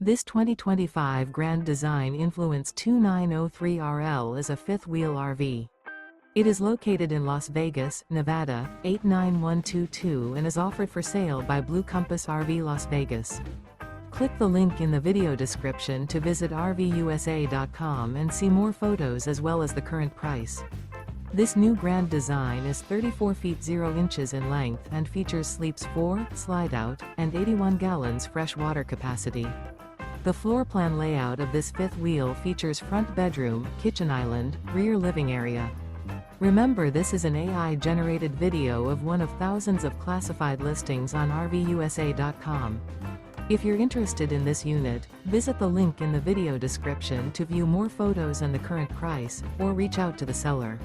This 2025 Grand Design Influence 2903RL is a fifth-wheel RV. It is located in Las Vegas, Nevada, 89122 and is offered for sale by Blue Compass RV Las Vegas. Click the link in the video description to visit RVUSA.com and see more photos as well as the current price. This new Grand Design is 34 feet 0 inches in length and features sleeps 4, slide-out, and 81 gallons fresh water capacity. The floor plan layout of this fifth wheel features front bedroom, kitchen island, rear living area. Remember, this is an AI-generated video of one of thousands of classified listings on RVUSA.com. If you're interested in this unit, visit the link in the video description to view more photos and the current price, or reach out to the seller.